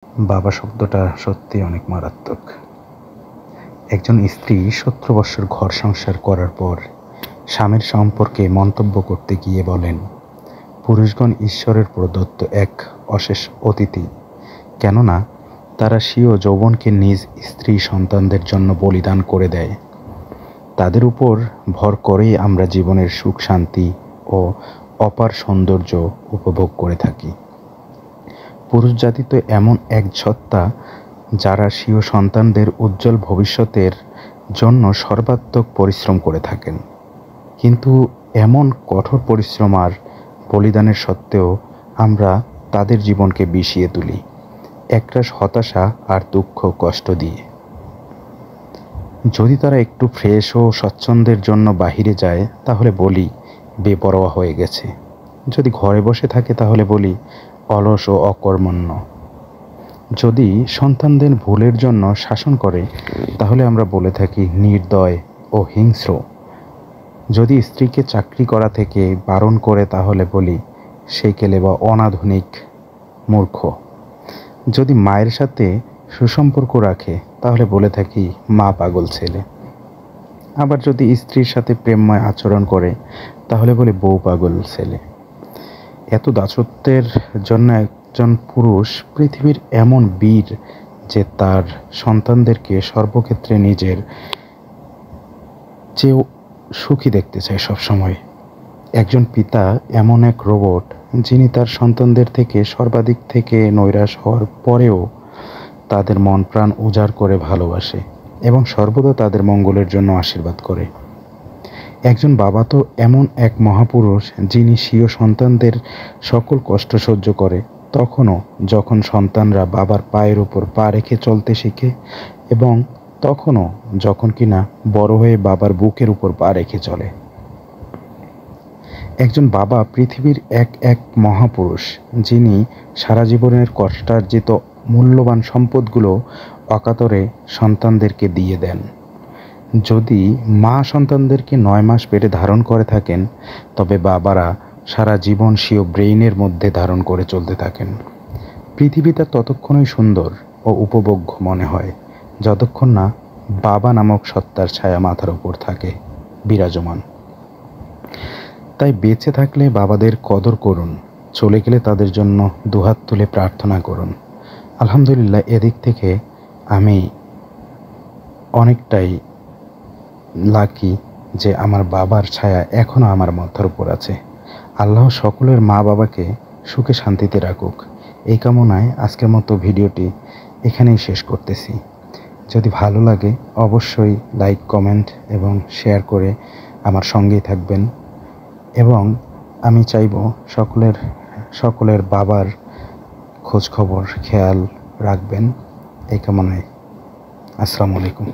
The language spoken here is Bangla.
বাবা শব্দটা সত্যি অনেক মারাত্মক। একজন স্ত্রী 17 বছর ঘর সংসার করার পর স্বামীর সম্পর্কে মন্তব্য করতে গিয়ে বলেন, পুরুষগণ ঈশ্বরের প্রদত্ত এক অশেষ অতিথি, কেননা তারা স্বীয় যৌবনকে নিজ স্ত্রী সন্তানদের জন্য বলিদান করে দেয়। তাদের উপর ভর করেই আমরা জীবনের সুখ শান্তি ও অপার সৌন্দর্য উপভোগ করে থাকি। পুরুষ জাতি তো এমন এক সত্তা যারা স্বীয় সন্তানদের উজ্জ্বল ভবিষ্যতের জন্য সর্বাত্মক পরিশ্রম করে থাকেন, কিন্তু এমন কঠোর পরিশ্রম আর বলিদানের সত্ত্বেও আমরা তাদের জীবনকে বিষিয়ে তুলি একরাশ হতাশা আর দুঃখ কষ্ট দিয়ে। যদি তারা একটু ফ্রেশ ও স্বচ্ছন্দের জন্য বাহিরে যায় তাহলে বলি বেপরোয়া হয়ে গেছে, যদি ঘরে বসে থাকে তাহলে বলি অলস ও অকর্মণ্য, যদি সন্তানদের ভুলের জন্য শাসন করে তাহলে আমরা বলে থাকি নির্দয় ও হিংস্র, যদি স্ত্রীকে চাকরি করা থেকে বারণ করে তাহলে বলি সেকেলে বা অনাধুনিক মূর্খ, যদি মায়ের সাথে সুসম্পর্ক রাখে তাহলে বলে থাকি মা পাগল ছেলে, আবার যদি স্ত্রীর সাথে প্রেমময় আচরণ করে তাহলে বলি বউ পাগল ছেলে। এত দাসত্বের জন্য একজন পুরুষ পৃথিবীর এমন বীর যে তার সন্তানদেরকে সর্বক্ষেত্রে নিজের চেয়েও সুখী দেখতে চায় সবসময়। একজন পিতা এমন এক রোবট যিনি তার সন্তানদের থেকে সর্বাধিক থেকে নৈরাশ হওয়ার পরেও তাদের মন প্রাণ উজাড় করে ভালোবাসে এবং সর্বদা তাদের মঙ্গলের জন্য আশীর্বাদ করে। একজন বাবা তো এমন এক মহাপুরুষ যিনি স্বীয় সন্তানদের সকল কষ্ট সহ্য করে, তখনও যখন সন্তানরা বাবার পায়ের উপর পা রেখে চলতে শিখে এবং তখনও যখন কিনা বড় হয়ে বাবার বুকের উপর পা রেখে চলে। একজন বাবা পৃথিবীর এক মহাপুরুষ যিনি সারা জীবনের কষ্টার্জিত মূল্যবান সম্পদগুলো অকাতরে সন্তানদেরকে দিয়ে দেন। যদি মা সন্তানদেরকে 9 মাস পেটে ধারণ করে থাকেন তবে বাবারা সারা জীবন স্বীয় ব্রেইনের মধ্যে ধারণ করে চলতে থাকেন। পৃথিবীটা ততক্ষণই সুন্দর ও উপভোগ্য মনে হয় যতক্ষণ না বাবা নামক সত্তার ছায়া মাথার উপর থাকে বিরাজমান। তাই বেঁচে থাকলে বাবাদের কদর করুন, চলে গেলে তাদের জন্য দুহাত তুলে প্রার্থনা করুন। আলহামদুলিল্লাহ, এদিক থেকে আমি অনেকটাই লাকি যে আমার বাবার ছায়া এখনও আমার মাথার উপর আছে। আল্লাহ সকলের মা বাবাকে সুখে শান্তিতে রাখুক, এই কামনায় আজকের মতো ভিডিওটি এখানেই শেষ করতেছি। যদি ভালো লাগে অবশ্যই লাইক কমেন্ট এবং শেয়ার করে আমার সঙ্গেই থাকবেন এবং আমি চাইব সকলের বাবার খোঁজ খবর খেয়াল রাখবেন, এই কামনায়। আসসালামু আলাইকুম।